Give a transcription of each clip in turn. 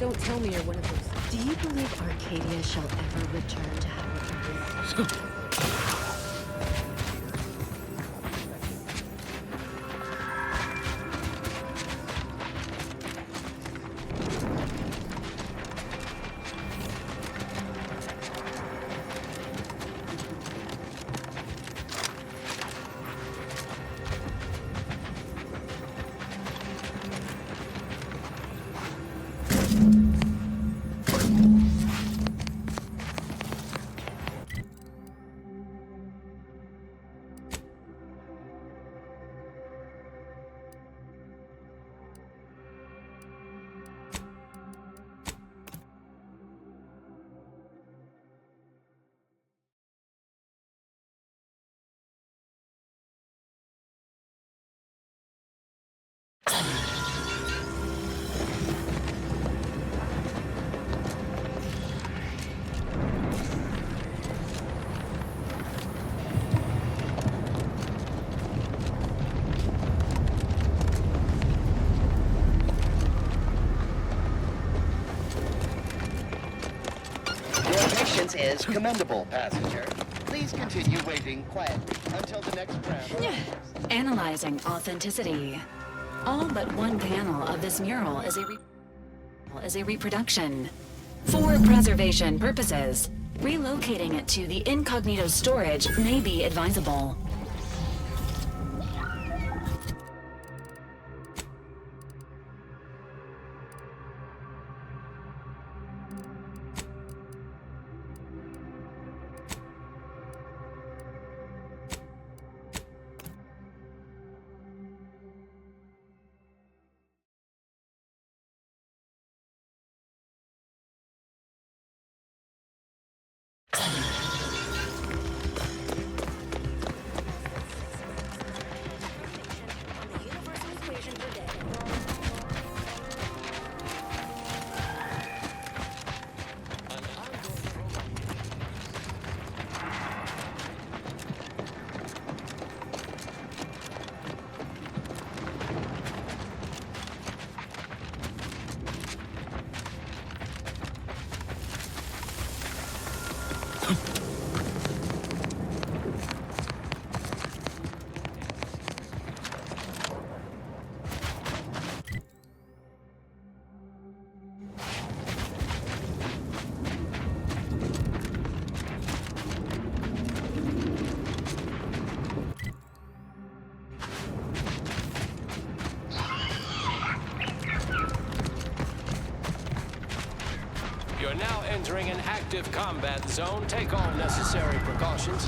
Don't tell me you're one of those. Do you believe Arcadia shall ever return to how it was? Is commendable, passenger. Please continue waiting quietly until the next round. Analyzing authenticity. All but one panel of this mural is a reproduction. For preservation purposes, relocating it to the incognito storage may be advisable. You're now entering an active combat zone. Take all necessary precautions.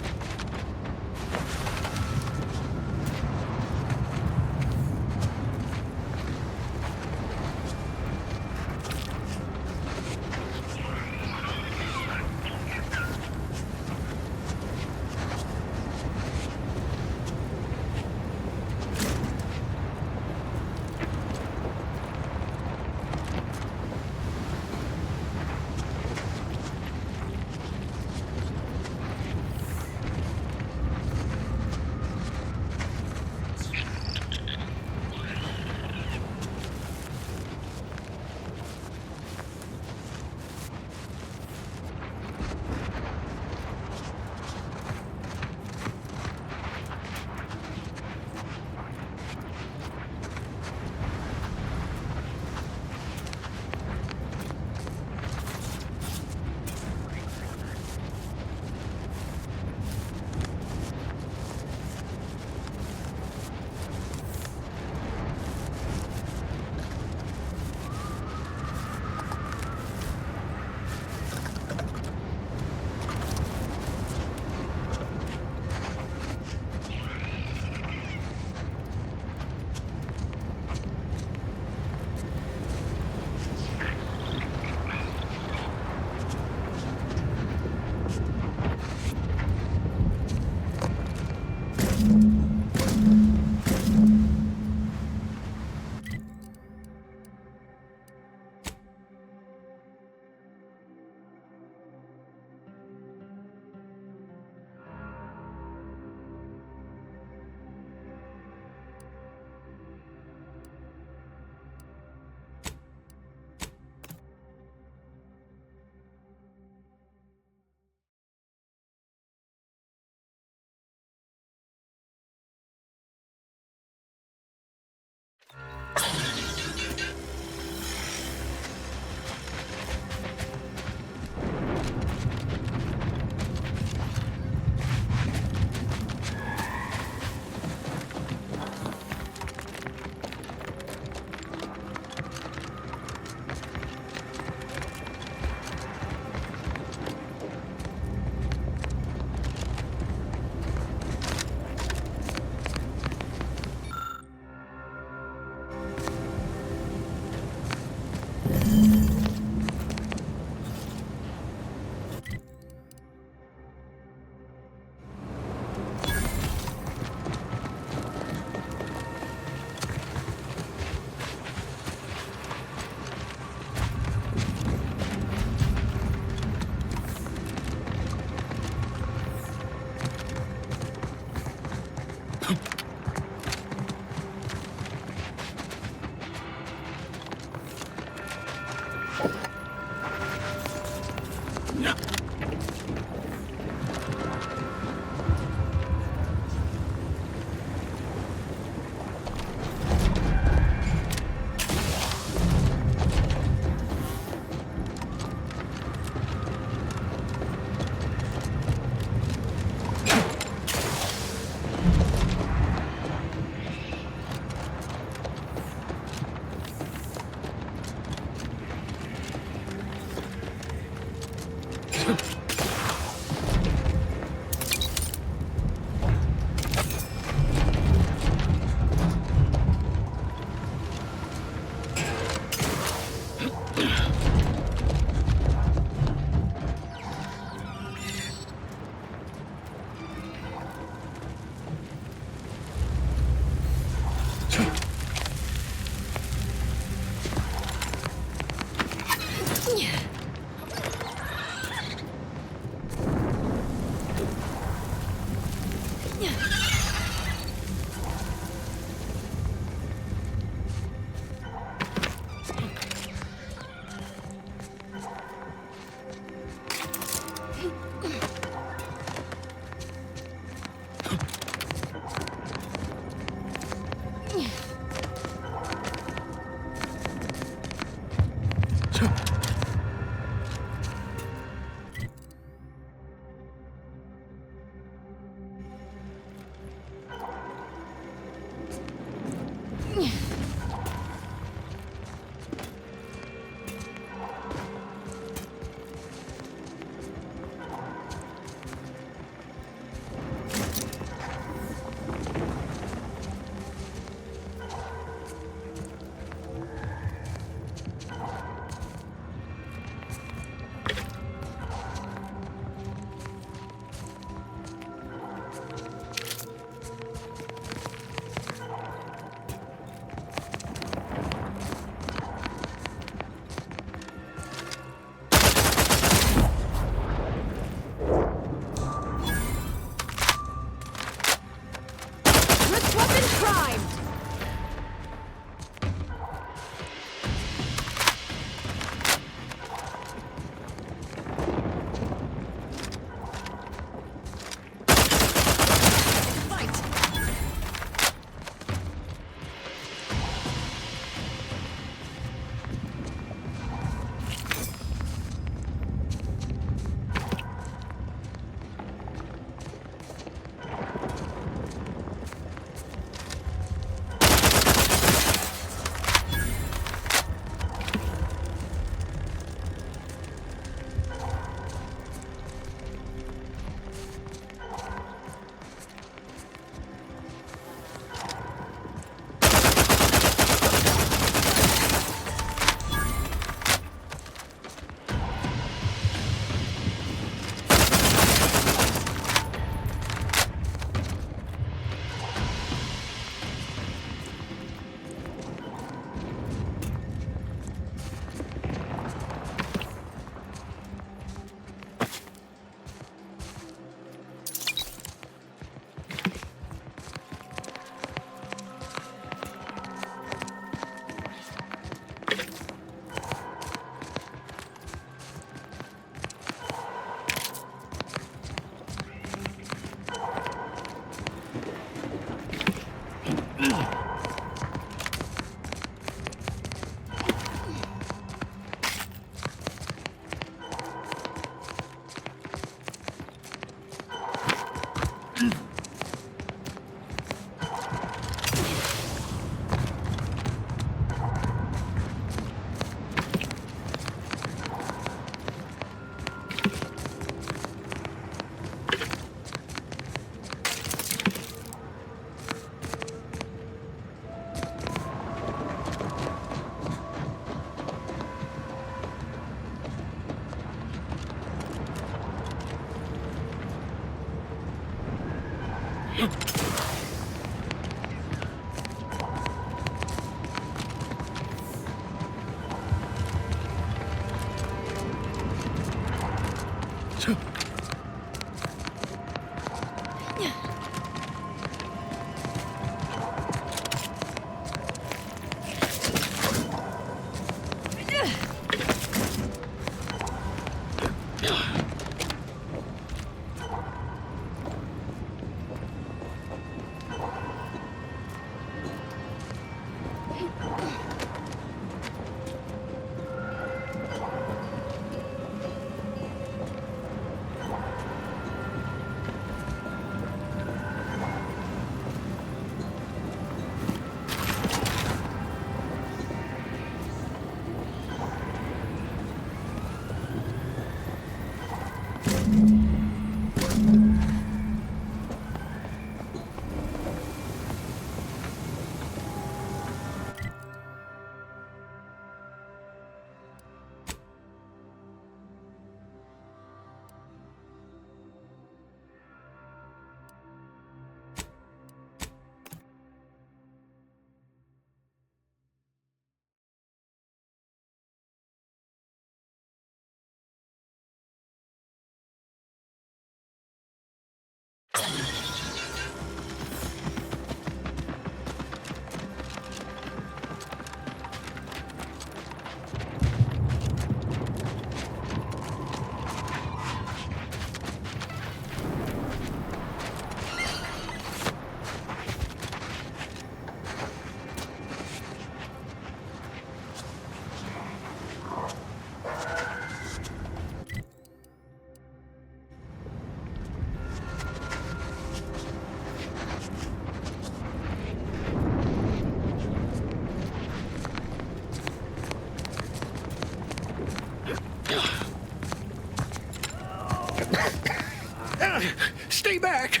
Stay back!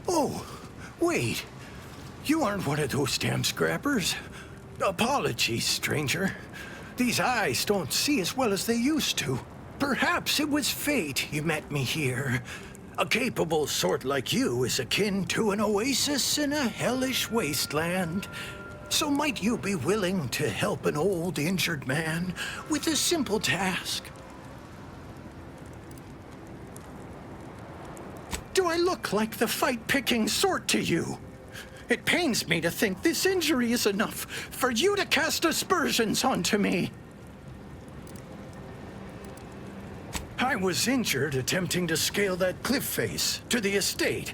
Oh, wait. You aren't one of those damn scrappers. Apologies, stranger. These eyes don't see as well as they used to. Perhaps it was fate you met me here. A capable sort like you is akin to an oasis in a hellish wasteland. So might you be willing to help an old, injured man with a simple task? Do I look like the fight-picking sort to you? It pains me to think this injury is enough for you to cast aspersions onto me. I was injured attempting to scale that cliff face to the estate.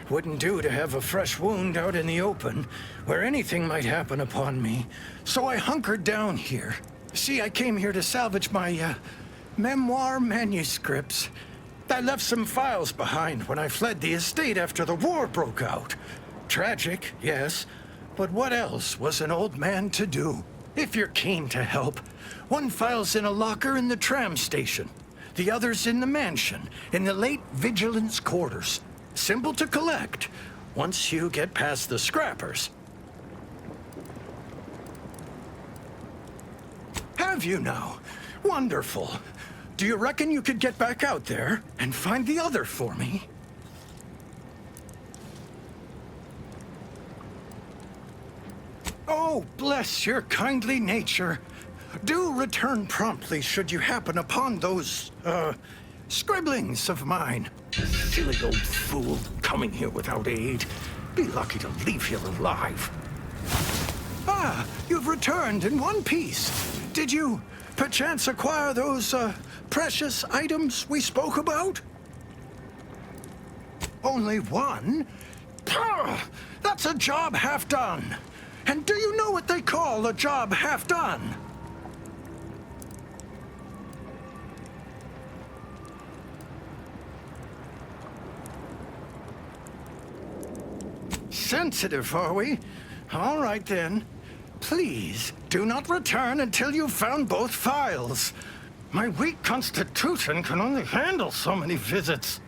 Wouldn't do to have a fresh wound out in the open, where anything might happen upon me. So I hunkered down here. See, I came here to salvage my, memoir manuscripts. I left some files behind when I fled the estate after the war broke out. Tragic, yes, but what else was an old man to do? If you're keen to help, one file's in a locker in the tram station. The other's in the mansion, in the late vigilance quarters. Simple to collect, once you get past the scrappers. Have you now? Wonderful. Do you reckon you could get back out there and find the other for me? Oh, bless your kindly nature. Do return promptly should you happen upon those, scribblings of mine. Silly old fool, coming here without aid. Be lucky to leave here alive. Ah, you've returned in one piece. Did you, perchance, acquire those, precious items we spoke about? Only one? Pah! That's a job half done. And do you know what they call a job half done? Sensitive, are we? All right, then. Please, do not return until you've found both files. My weak constitution can only handle so many visits.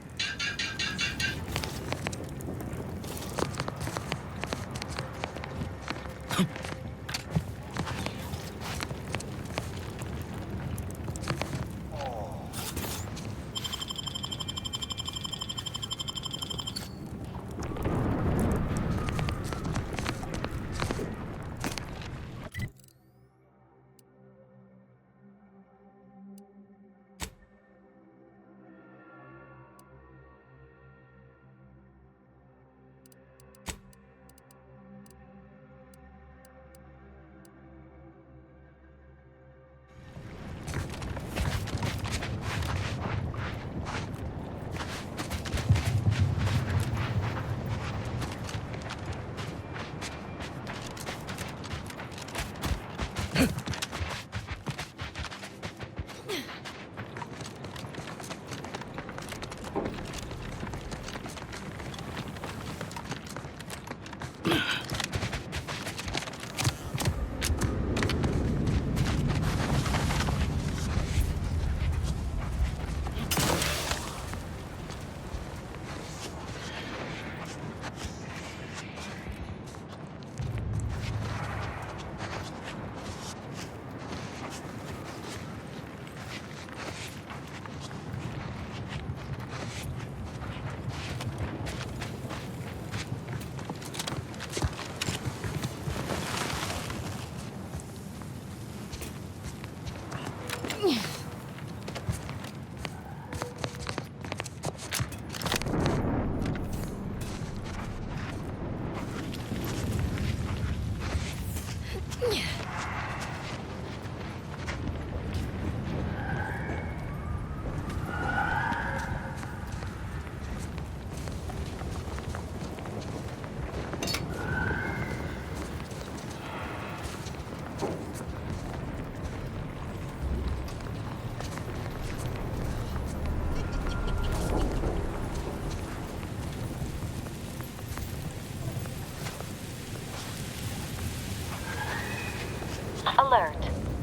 Alert.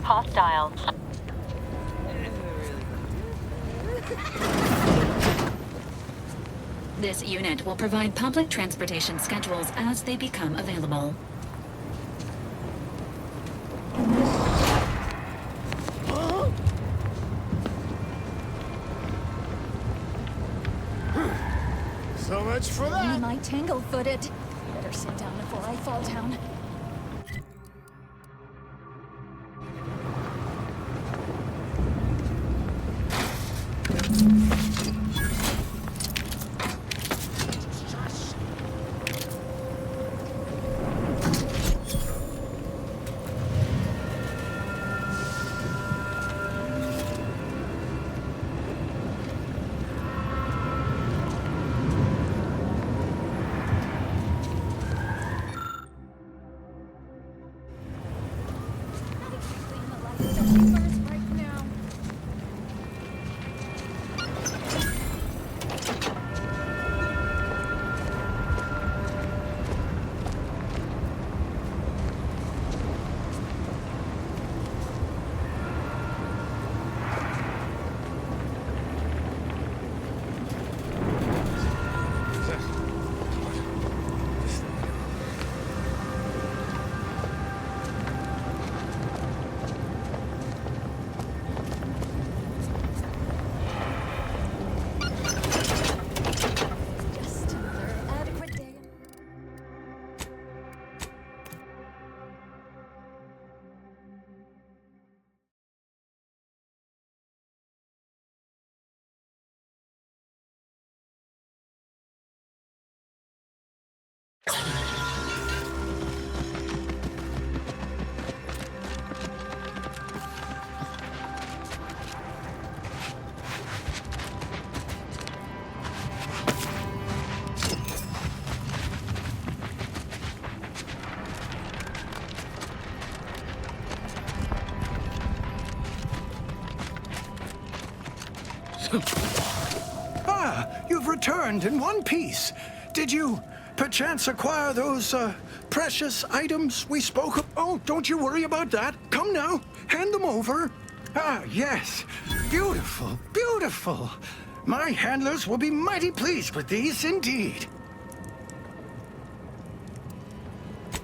Hostile. This unit will provide public transportation schedules as they become available. So much for that. Am I tangle-footed? Better sit down before I fall down. Ah, you've returned in one piece. Did you, perchance, acquire those, precious items we spoke of? Oh, don't you worry about that. Come now, hand them over. Ah, yes. Beautiful, beautiful. My handlers will be mighty pleased with these, indeed.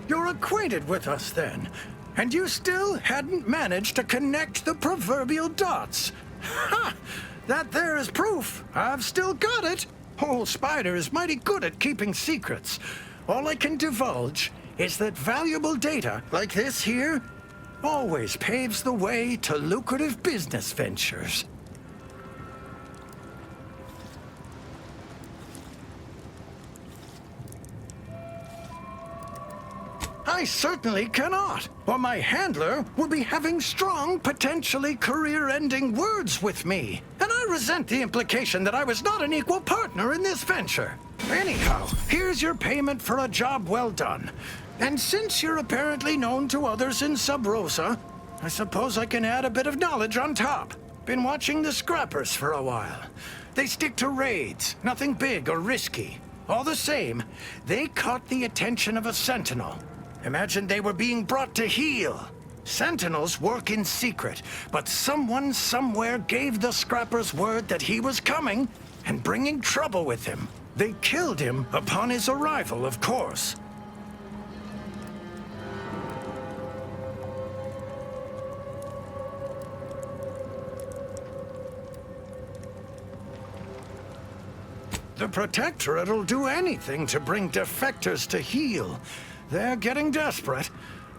You're acquainted with us, then, and you still hadn't managed to connect the proverbial dots. Ha! That there is proof. I've still got it. Old Spider is mighty good at keeping secrets. All I can divulge is that valuable data, like this here, always paves the way to lucrative business ventures. I certainly cannot, or my handler will be having strong, potentially career-ending words with me. And I resent the implication that I was not an equal partner in this venture. Anyhow, here's your payment for a job well done. And since you're apparently known to others in Sub Rosa, I suppose I can add a bit of knowledge on top. Been watching the scrappers for a while. They stick to raids, nothing big or risky. All the same, they caught the attention of a sentinel. Imagine they were being brought to heel. Sentinels work in secret, but someone somewhere gave the scrappers word that he was coming and bringing trouble with him. They killed him upon his arrival, of course. The Protectorate'll do anything to bring defectors to heel. They're getting desperate.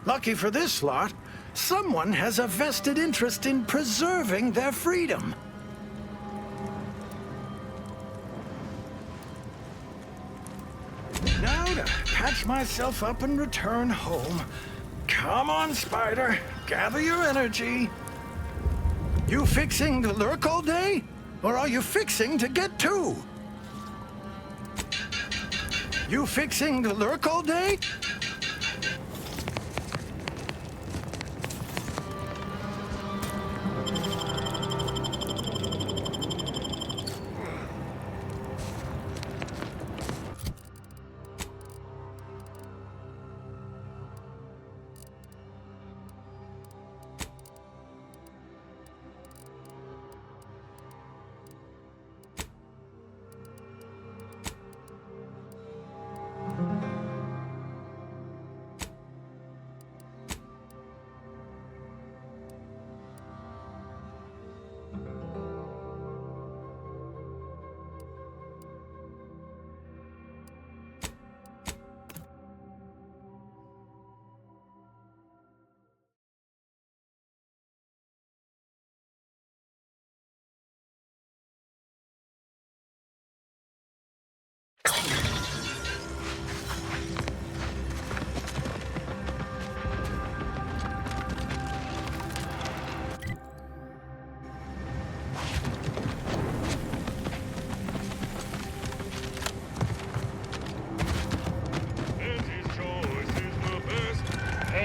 Lucky for this lot, someone has a vested interest in preserving their freedom. Now to patch myself up and return home. Come on, Spider. Gather your energy. You fixing to lurk all day? Or are you fixing to get to? You fixing to lurk all day?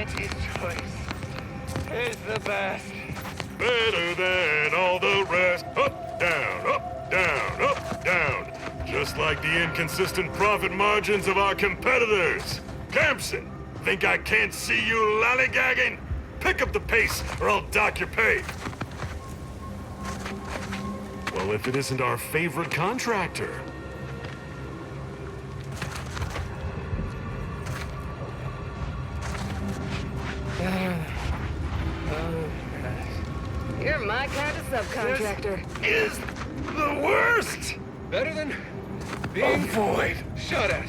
Anti-choice is the best. Better than all the rest. Up, down, up, down, up, down. Just like the inconsistent profit margins of our competitors. Campson, think I can't see you lollygagging? Pick up the pace or I'll dock your pay. Well, if it isn't our favorite contractor. You're my kind of subcontractor. Is the worst! Better than being Avoid. shot at.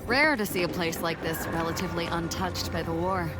Rare to see a place like this relatively untouched by the war.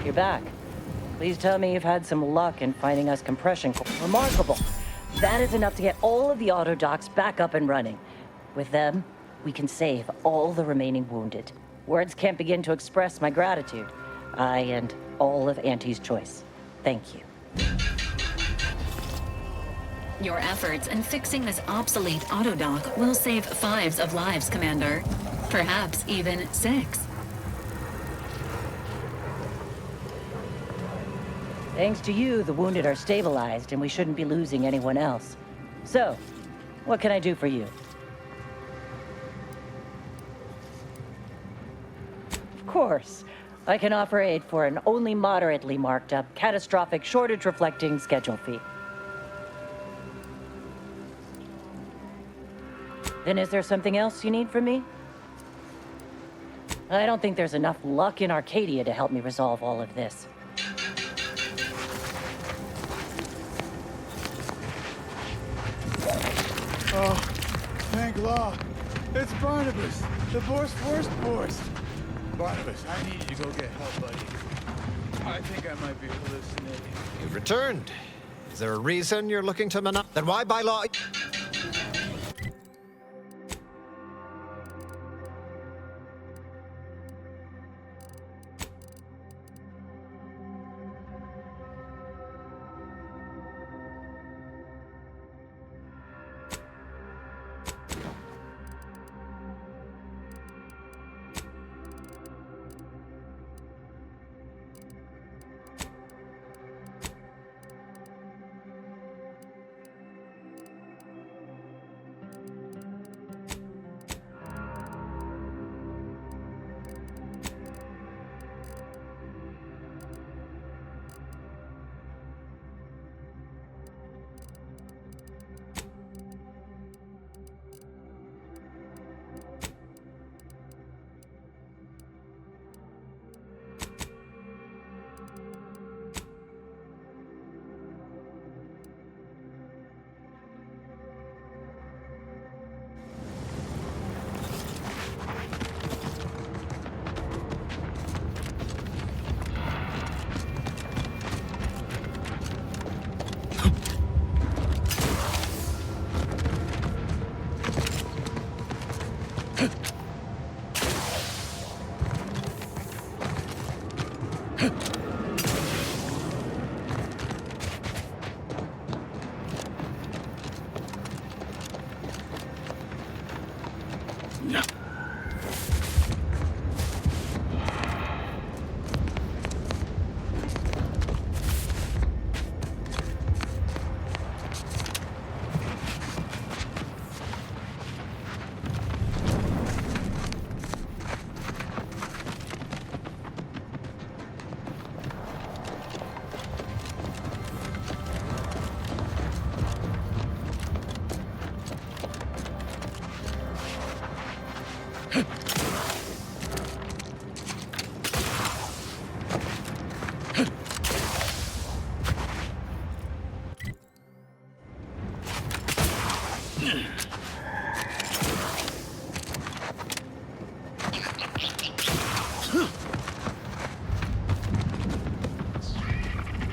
You're back. Please tell me you've had some luck in finding us compression core. Remarkable. That is enough to get all of the auto docks back up and running. With them, we can save all the remaining wounded. Words can't begin to express my gratitude. I and all of Auntie's choice. Thank you. Your efforts in fixing this obsolete autodock will save 5s of lives, Commander. Perhaps even 6. Thanks to you, the wounded are stabilized, and we shouldn't be losing anyone else. So, what can I do for you? Of course. I can offer aid for an only moderately marked up, catastrophic, shortage-reflecting schedule fee. Then is there something else you need from me? I don't think there's enough luck in Arcadia to help me resolve all of this. Oh, thank law. It's Barnabas, the Borst. Barnabas, I need you to go get help, buddy. I think I might be hallucinating. You've returned. Is there a reason you're looking to Then why by law?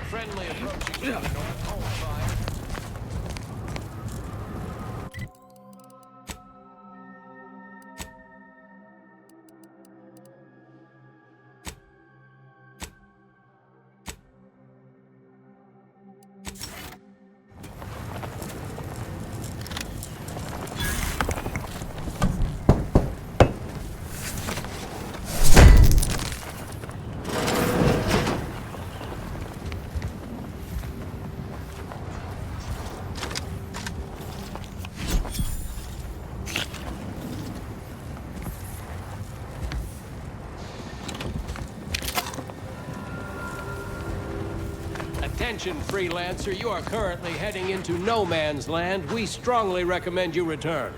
Friendly approaching. Hold fire. Attention, freelancer, you are currently heading into no man's land. We strongly recommend you return.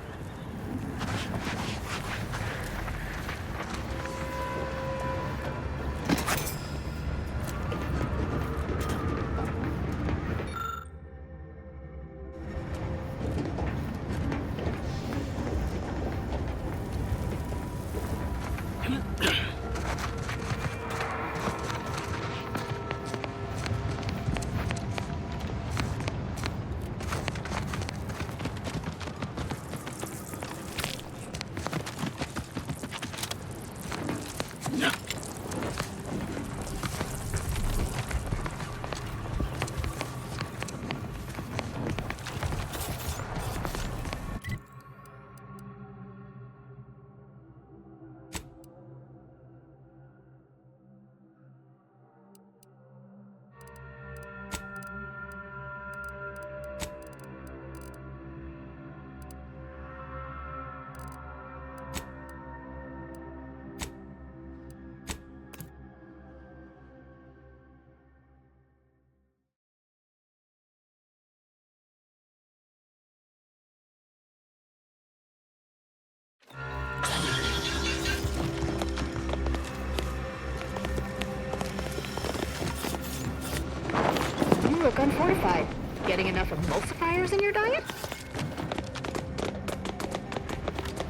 justify getting enough emulsifiers in your diet?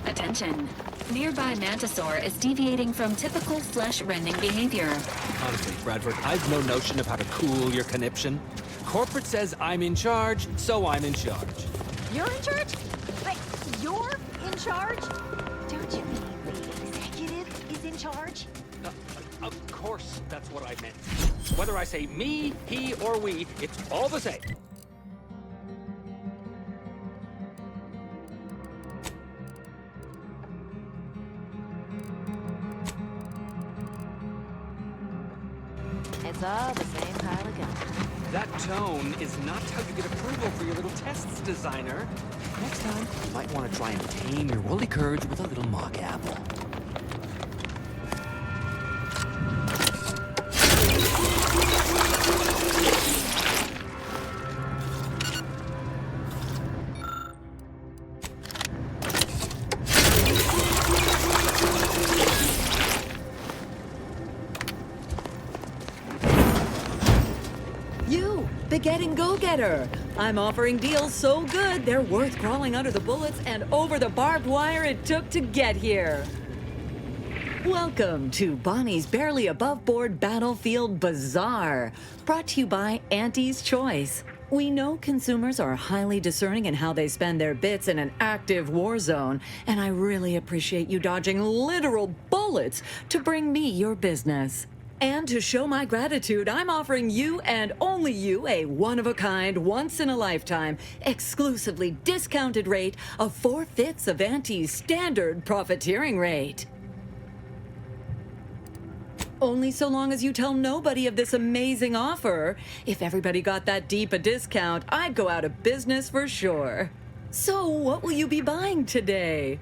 Attention. Nearby Mantisaur is deviating from typical flesh-rending behavior. Honestly, Bradford, I've no notion of how to cool your conniption. Corporate says I'm in charge, so I'm in charge. You're in charge? Wait, you're in charge? Don't you mean the executive is in charge? Of course, that's what I meant. Whether I say me, he, or we, it's all the same. It's all the same pile of gum. That tone is not how you get approval for your little tests, designer. Next time, you might want to try and tame your woolly curds with a little mock apple. Getting go-getter. I'm offering deals so good, they're worth crawling under the bullets and over the barbed wire it took to get here. Welcome to Bonnie's Barely Above Board Battlefield Bazaar, brought to you by Auntie's Choice. We know consumers are highly discerning in how they spend their bits in an active war zone, and I really appreciate you dodging literal bullets to bring me your business. And to show my gratitude, I'm offering you and only you a one-of-a-kind, once-in-a-lifetime, exclusively discounted rate of 4/5 of Auntie's standard profiteering rate. Only so long as you tell nobody of this amazing offer. If everybody got that deep a discount, I'd go out of business for sure. So what will you be buying today?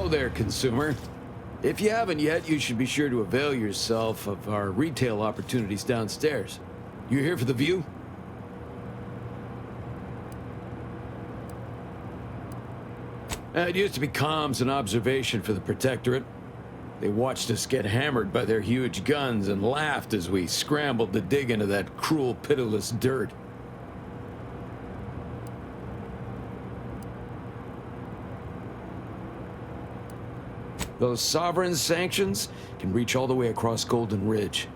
There, consumer. If you haven't yet, you should be sure to avail yourself of our retail opportunities downstairs. You here for the view? It used to be comms and observation for the Protectorate. They watched us get hammered by their huge guns and laughed as we scrambled to dig into that cruel, pitiless dirt. Those sovereign sanctions can reach all the way across Golden Ridge.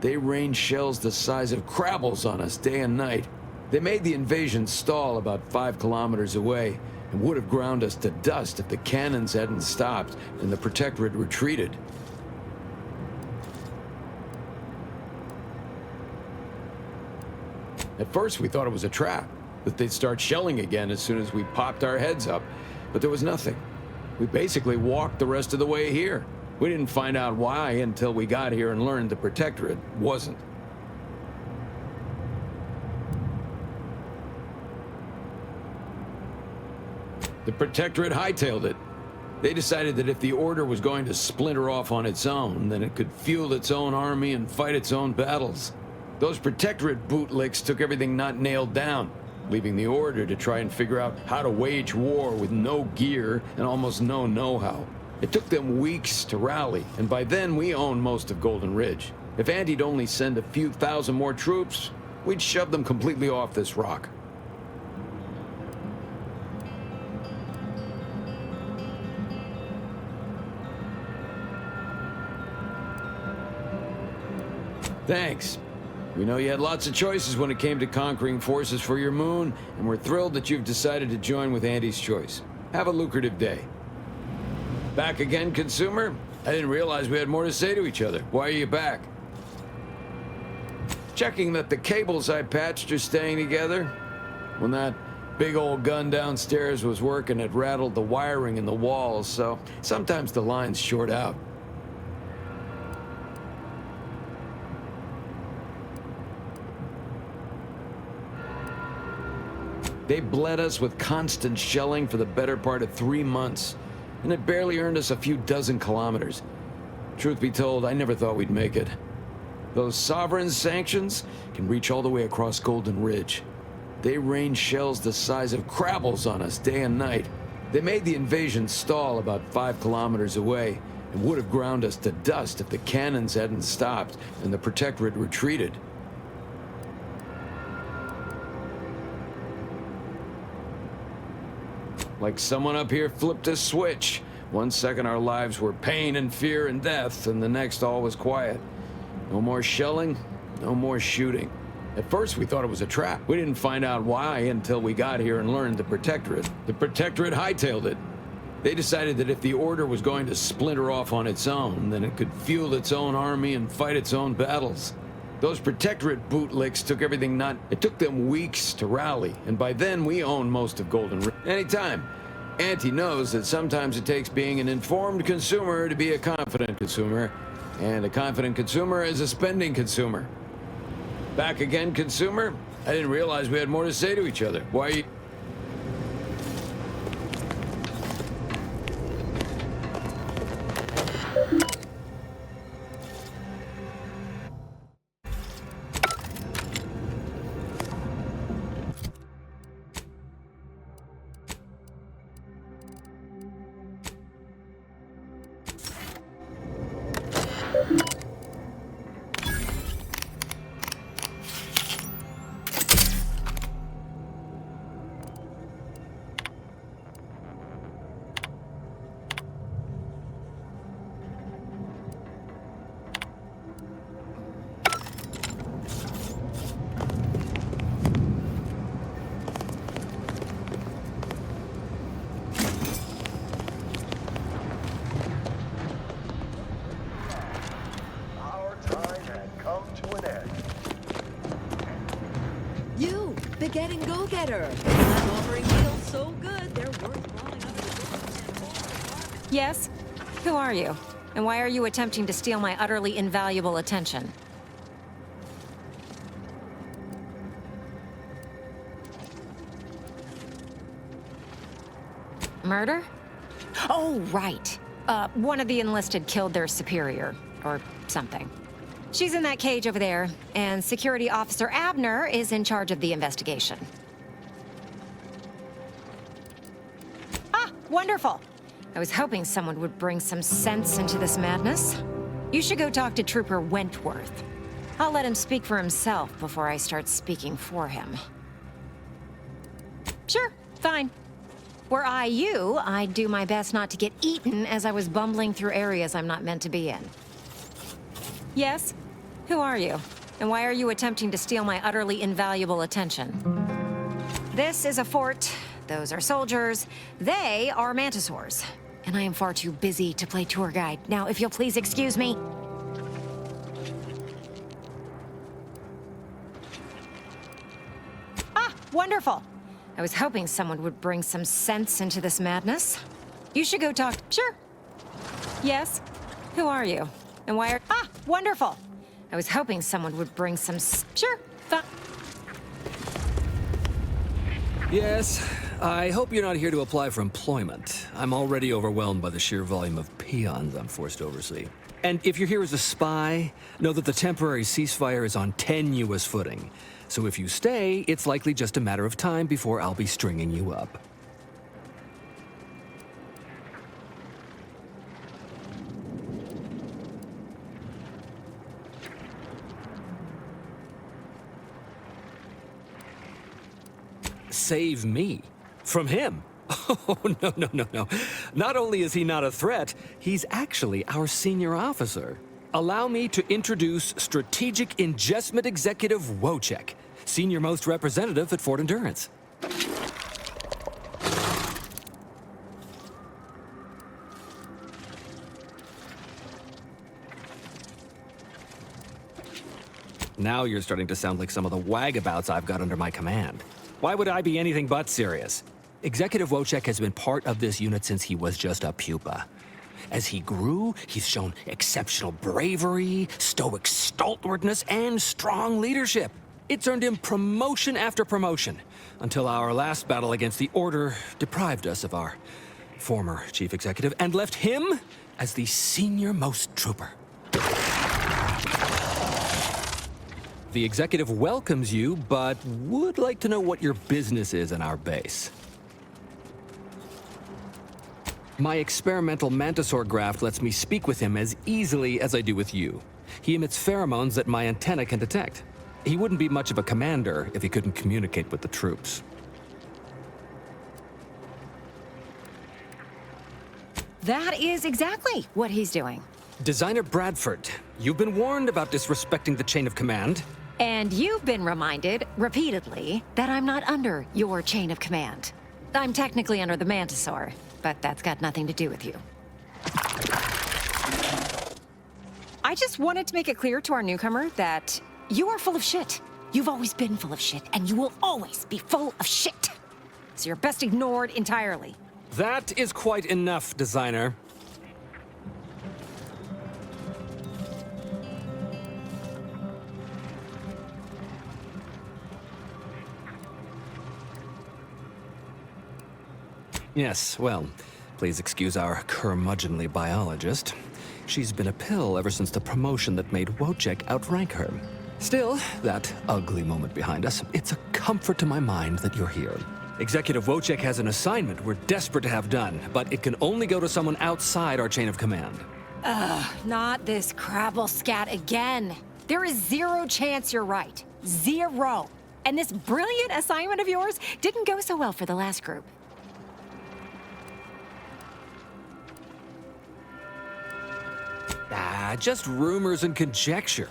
They rain shells the size of crabbles on us day and night. They made the invasion stall about 5 kilometers away and would have ground us to dust if the cannons hadn't stopped and the Protectorate retreated. At first, we thought it was a trap, that they'd start shelling again as soon as we popped our heads up, but there was nothing. We basically walked the rest of the way here. We didn't find out why until we got here and learned the Protectorate wasn't. The Protectorate hightailed it. They decided that if the Order was going to splinter off on its own, then it could fuel its own army and fight its own battles. Those Protectorate bootlicks took everything not nailed down, leaving the Order to try and figure out how to wage war with no gear and almost no know-how. It took them weeks to rally, and by then we owned most of Golden Ridge. If Andy'd only send a few thousand more troops, we'd shove them completely off this rock. Thanks. We know you had lots of choices when it came to conquering forces for your moon, and we're thrilled that you've decided to join with Andy's choice. Have a lucrative day. Back again, consumer? I didn't realize we had more to say to each other. Why are you back? Checking that the cables I patched are staying together. When that big old gun downstairs was working, it rattled the wiring in the walls, so sometimes the lines short out. They bled us with constant shelling for the better part of 3 months, and it barely earned us a few dozen kilometers. Truth be told, I never thought we'd make it. Those sovereign sanctions can reach all the way across Golden Ridge. They rain shells the size of crabbles on us day and night. They made the invasion stall about 5 kilometers away and would have ground us to dust if the cannons hadn't stopped and the Protectorate retreated. Like someone up here flipped a switch. 1 second our lives were pain and fear and death, and the next all was quiet. No more shelling, no more shooting. At first we thought it was a trap. We didn't find out why until we got here and learned the Protectorate. The Protectorate hightailed it. They decided that if the Order was going to splinter off on its own, then it could fuel its own army and fight its own battles. Those Protectorate bootlicks took everything not... It took them weeks to rally, and by then we owned most of Golden Ridge. Anytime. Auntie knows that sometimes it takes being an informed consumer to be a confident consumer, and a confident consumer is a spending consumer. Back again, consumer? I didn't realize we had more to say to each other. Why are you... The getting go-getter. That offering feels so good, they're worth rolling up the door. Yes? Who are you? And why are you attempting to steal my utterly invaluable attention? Murder? Oh, right. One of the enlisted killed their superior, or something. She's in that cage over there, and Security Officer Abner is in charge of the investigation. Ah, wonderful! I was hoping someone would bring some sense into this madness. You should go talk to Trooper Wentworth. I'll let him speak for himself before I start speaking for him. Sure, fine. Were I you, I'd do my best not to get eaten as I was bumbling through areas I'm not meant to be in. Yes? Who are you? And why are you attempting to steal my utterly invaluable attention? This is a fort. Those are soldiers. They are Mantisaurs. And I am far too busy to play tour guide. Now, if you'll please excuse me. Ah, wonderful. I was hoping someone would bring some sense into this madness. You should go talk. Sure. Yes? Who are you? And why are... Ah, wonderful. I was hoping someone would bring some... Sure. Yes, I hope you're not here to apply for employment. I'm already overwhelmed by the sheer volume of peons I'm forced to oversee. And if you're here as a spy, know that the temporary ceasefire is on tenuous footing. So if you stay, it's likely just a matter of time before I'll be stringing you up. Save me? From him? Oh, no. Not only is he not a threat, he's actually our senior officer. Allow me to introduce Strategic Ingestment Executive Wojciech, senior-most representative at Fort Endurance. Now you're starting to sound like some of the wagabouts I've got under my command. Why would I be anything but serious? Executive Wojciech has been part of this unit since he was just a pupa. As he grew, he's shown exceptional bravery, stoic stalwartness, and strong leadership. It's earned him promotion after promotion, until our last battle against the Order deprived us of our former chief executive and left him as the senior-most trooper. The executive welcomes you, but would like to know what your business is in our base. My experimental Mantisaur graft lets me speak with him as easily as I do with you. He emits pheromones that my antenna can detect. He wouldn't be much of a commander if he couldn't communicate with the troops. That is exactly what he's doing. Designer Bradford, you've been warned about disrespecting the chain of command. And you've been reminded, repeatedly, that I'm not under your chain of command. I'm technically under the Mantisaur, but that's got nothing to do with you. I just wanted to make it clear to our newcomer that you are full of shit. You've always been full of shit, and you will always be full of shit. So you're best ignored entirely. That is quite enough, designer. Yes, well, please excuse our curmudgeonly biologist. She's been a pill ever since the promotion that made Wojciech outrank her. Still, that ugly moment behind us, it's a comfort to my mind that you're here. Executive Wojciech has an assignment we're desperate to have done, but it can only go to someone outside our chain of command. Ugh, not this crabble scat again. There is zero chance you're right. Zero. And this brilliant assignment of yours didn't go so well for the last group. Just rumors and conjecture.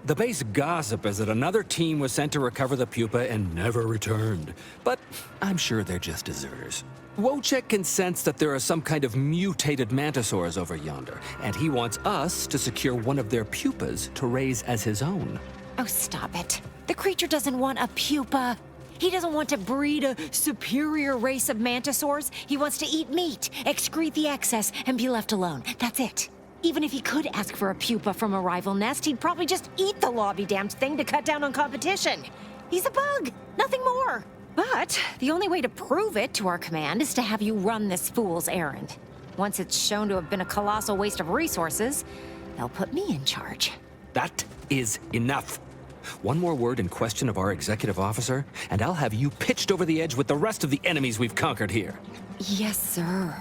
The base gossip is that another team was sent to recover the pupa and never returned. But I'm sure they're just deserters. Wojciech can sense that there are some kind of mutated Mantisaurs over yonder, and he wants us to secure one of their pupas to raise as his own. Oh, stop it. The creature doesn't want a pupa. He doesn't want to breed a superior race of Mantisaurs. He wants to eat meat, excrete the excess, and be left alone. That's it. Even if he could ask for a pupa from a rival nest, he'd probably just eat the law-be-damned thing to cut down on competition. He's a bug, nothing more. But the only way to prove it to our command is to have you run this fool's errand. Once it's shown to have been a colossal waste of resources, they'll put me in charge. That is enough. One more word in question of our executive officer, and I'll have you pitched over the edge with the rest of the enemies we've conquered here. Yes, sir.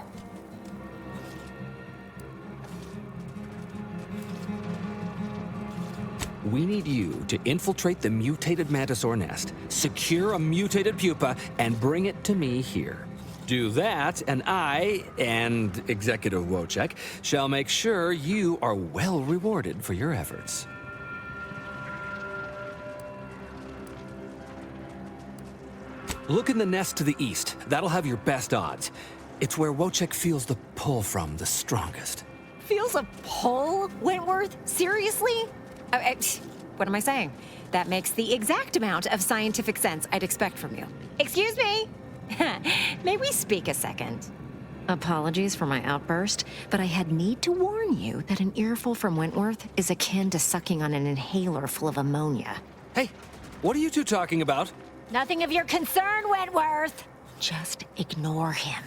We need you to infiltrate the mutated Mantisaur nest, secure a mutated pupa, and bring it to me here. do that, and I, and Executive Wojciech, shall make sure you are well rewarded for your efforts. Look in the nest to the east. That'll have your best odds. It's where Wojciech feels the pull from the strongest. Feels a pull, Wentworth? Seriously? What am I saying? That makes the exact amount of scientific sense I'd expect from you. Excuse me? May we speak a second? Apologies for my outburst, but I had need to warn you that an earful from Wentworth is akin to sucking on an inhaler full of ammonia. Hey, what are you two talking about? Nothing of your concern, Wentworth! Just ignore him.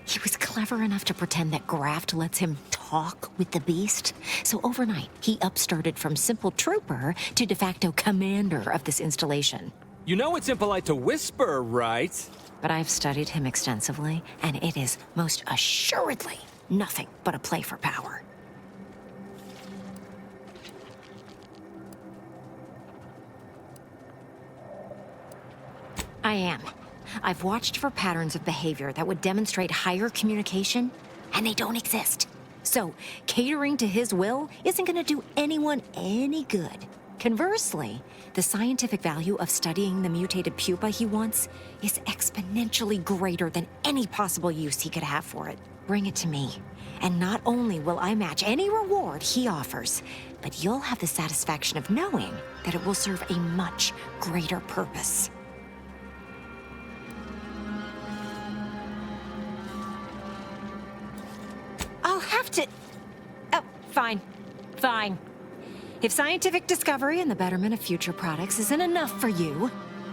He was clever enough to pretend that graft lets him talk with the beast. So overnight, he upstarted from simple trooper to de facto commander of this installation. You know it's impolite to whisper, right? But I've studied him extensively, and it is most assuredly nothing but a play for power. I am. I've watched for patterns of behavior that would demonstrate higher communication, and they don't exist. So, catering to his will isn't going to do anyone any good. Conversely, the scientific value of studying the mutated pupa he wants is exponentially greater than any possible use he could have for it. Bring it to me, and not only will I match any reward he offers, but you'll have the satisfaction of knowing that it will serve a much greater purpose. I'll have to... Oh, fine. Fine. If scientific discovery and the betterment of future products isn't enough for you,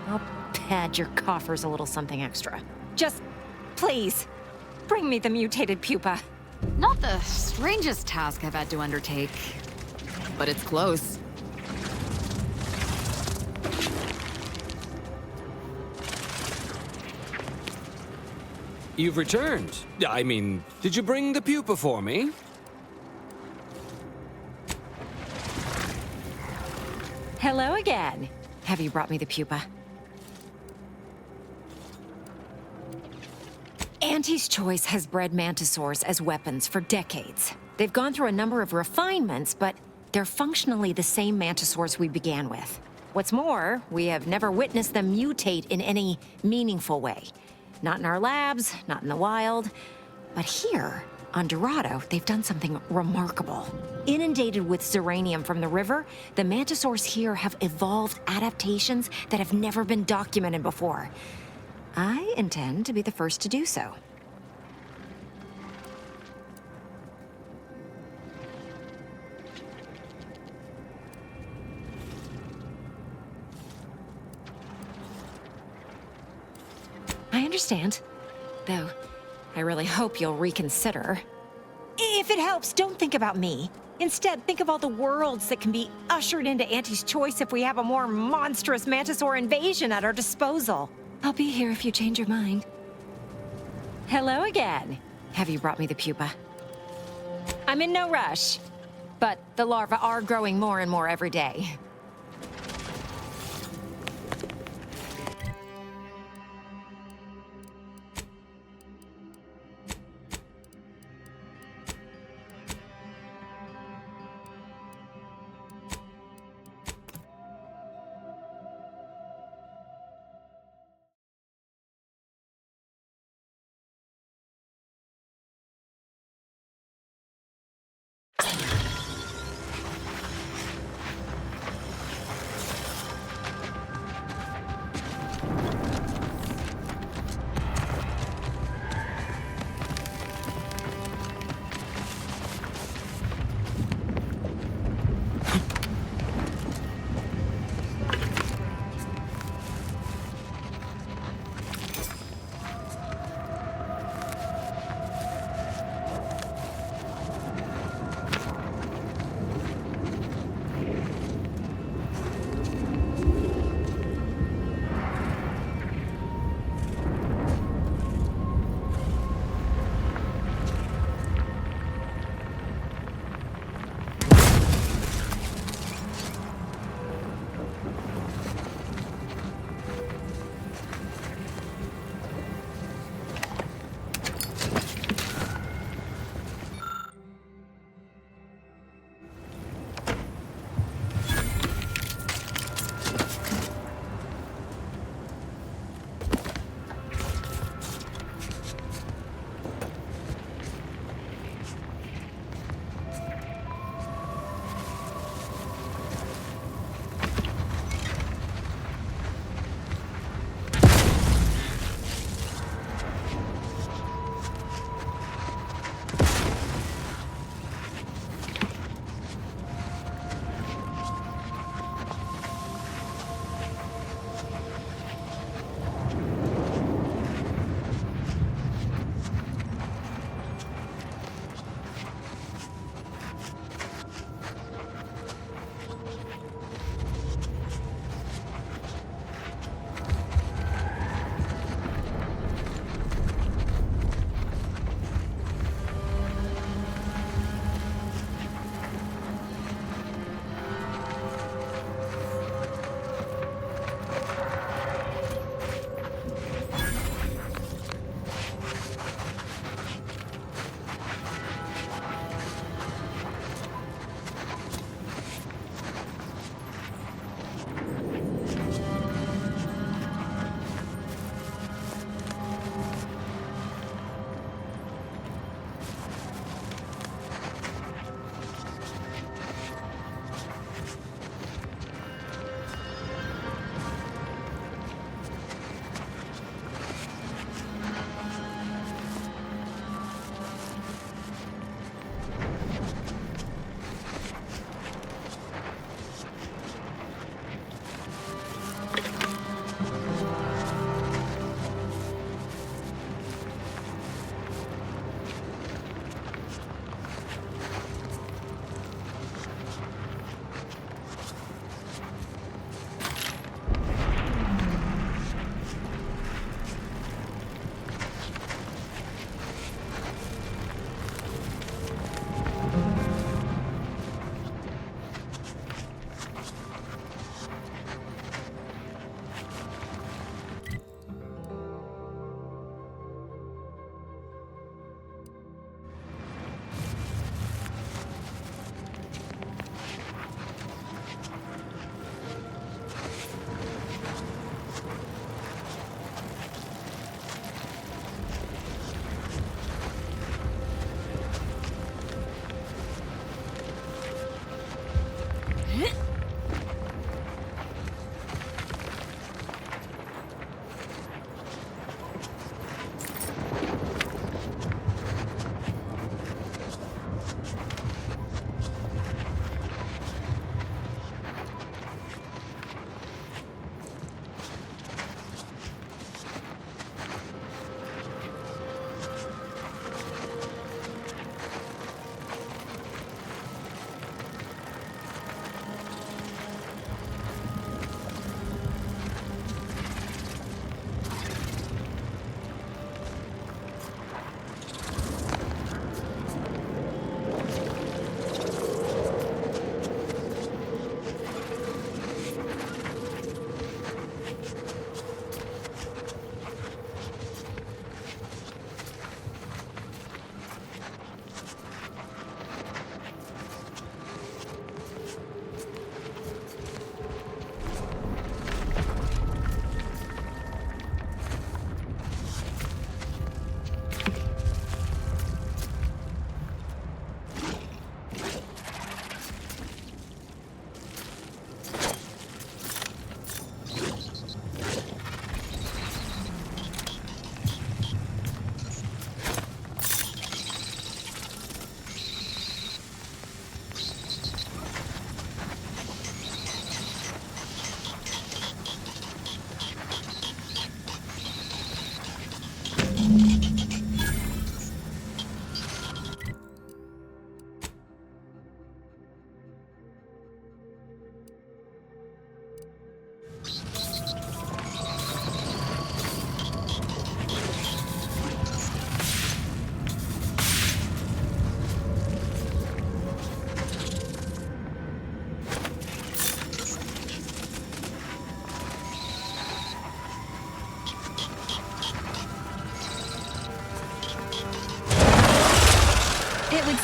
I'll pad your coffers a little something extra. Just, please, bring me the mutated pupa. Not the strangest task I've had to undertake, but it's close. You've returned. I mean, did you bring the pupa for me? Hello again. Have you brought me the pupa? Auntie's Choice has bred Mantisaurs as weapons for decades. They've gone through a number of refinements, but they're functionally the same Mantisaurs we began with. What's more, we have never witnessed them mutate in any meaningful way. Not in our labs, not in the wild, but here, on Dorado, they've done something remarkable. Inundated with Zyranium from the river, the Mantisaurs here have evolved adaptations that have never been documented before. I intend to be the first to do so. I understand, though I really hope you'll reconsider. If it helps, don't think about me. Instead, think of all the worlds that can be ushered into Auntie's Choice if we have a more monstrous Mantisaur invasion at our disposal. I'll be here if you change your mind. Hello again. Have you brought me the pupa? I'm in no rush, but the larvae are growing more and more every day.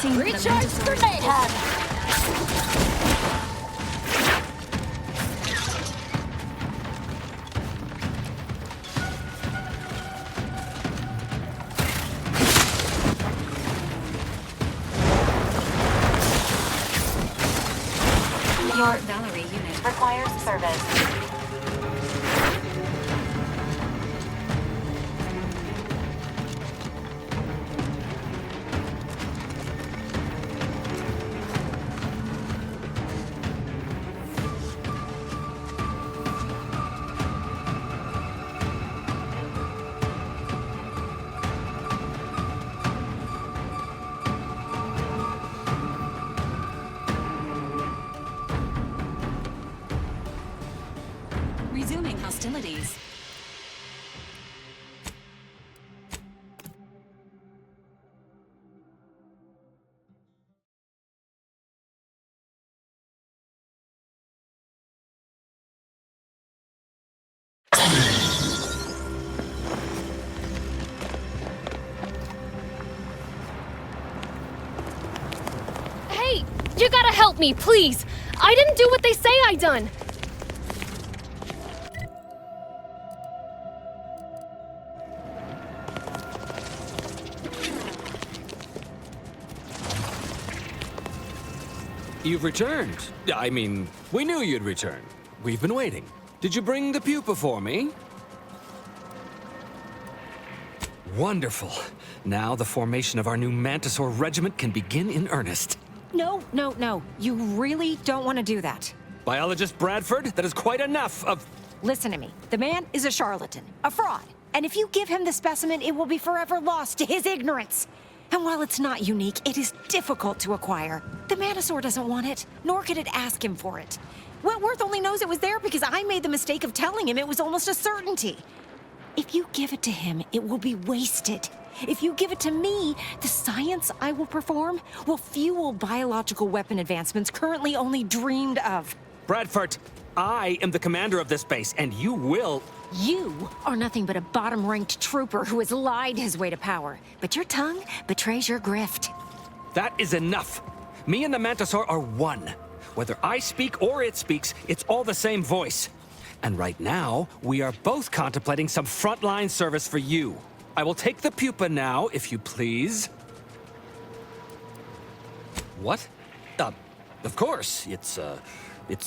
Placing the Recharge Mantisaur- grenade hub. Your Valerie unit requires service. Resuming hostilities. Hey, you gotta help me, please! I didn't do what they say I done! You've returned. I mean, we knew you'd return. We've been waiting. Did you bring the pupa for me? Wonderful. Now the formation of our new Mantisaur regiment can begin in earnest. No, no, no. You really don't want to do that. Biologist Bradford, that is quite enough of... Listen to me. The man is a charlatan, a fraud. And if you give him the specimen, it will be forever lost to his ignorance. And while it's not unique, it is difficult to acquire. The Mantisaur doesn't want it, nor could it ask him for it. Wentworth only knows it was there because I made the mistake of telling him it was almost a certainty. If you give it to him, it will be wasted. If you give it to me, the science I will perform will fuel biological weapon advancements currently only dreamed of. Bradford, I am the commander of this base, and you will... You are nothing but a bottom-ranked trooper who has lied his way to power. But your tongue betrays your grift. That is enough. Me and the Mantisaur are one. Whether I speak or it speaks, it's all the same voice. And right now, we are both contemplating some frontline service for you. I will take the pupa now, if you please. What? Of course. Its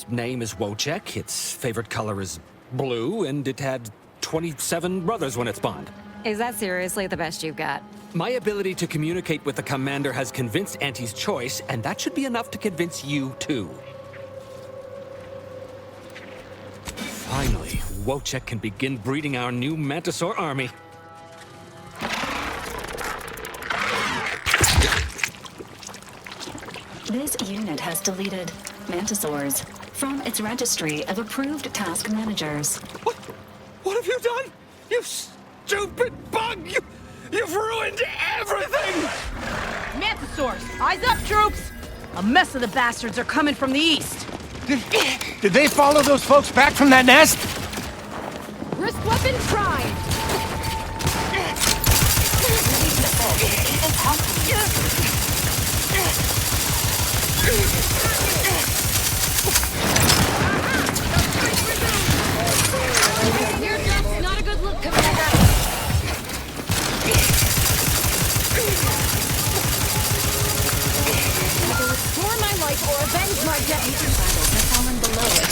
name is Wojciech, its favorite color is blue, and it had 27 brothers when it spawned. Is that seriously the best you've got? My ability to communicate with the commander has convinced Auntie's choice, and that should be enough to convince you, too. Finally, Wojciech can begin breeding our new Mantisaur army. This unit has deleted Mantisaurs from its registry of approved task managers. What have you done? You stupid bug! You've ruined everything! Mantisaurs, eyes up, troops! A mess of the bastards are coming from the east. Did they follow those folks back from that nest? Wrist weapon prime! Not a good look, Commander. Either restore my life or avenge my death. Major battles have fallen below it.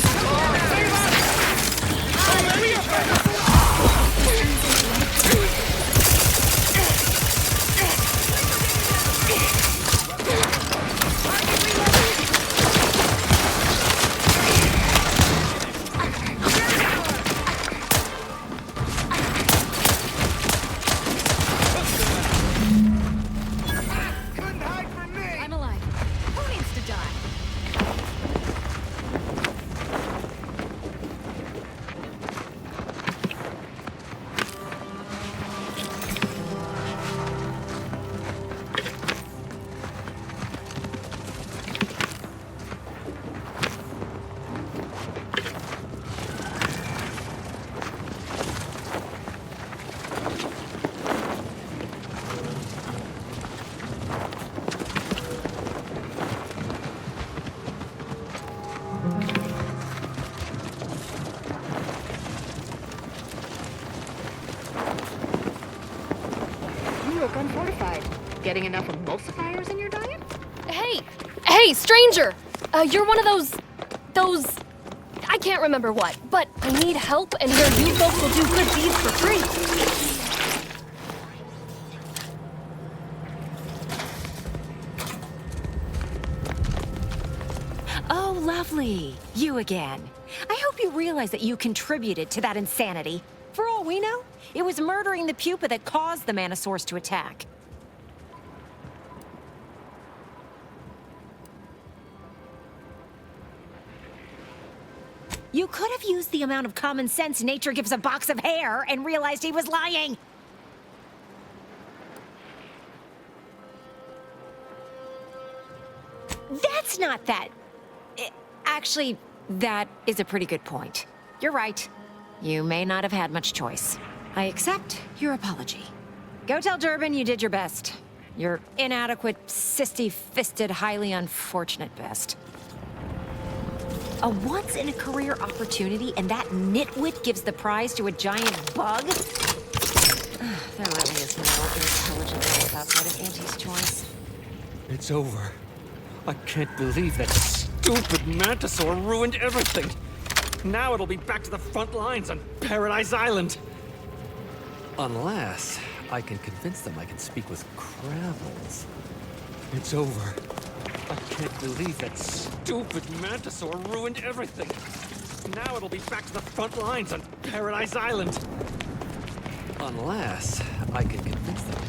I'm alive. Who needs to die? Getting enough emulsifiers in your diet? Hey, stranger! You're one of those... I can't remember what, but I need help, and here you folks will do good deeds for free. Oh, lovely. You again. I hope you realize that you contributed to that insanity. For all we know, it was murdering the pupa that caused the Mantisaurs to attack. You could have used the amount of common sense nature gives a box of hair and realized he was lying. That's not that. Actually, that is a pretty good point. You're right. You may not have had much choice. I accept your apology. Go tell Durbin you did your best. Your inadequate, cysty-fisted, highly unfortunate best. A once-in-a-career opportunity, and that nitwit gives the prize to a giant bug? There really is no intelligent life outside of Auntie's choice. It's over. I can't believe that stupid Mantisaur ruined everything. Now it'll be back to the front lines on Paradise Island. Unless I can convince them I can speak with Kravels. It's over. I can't believe that stupid Mantisaur ruined everything. Now it'll be back to the front lines on Paradise Island. Unless I can convince them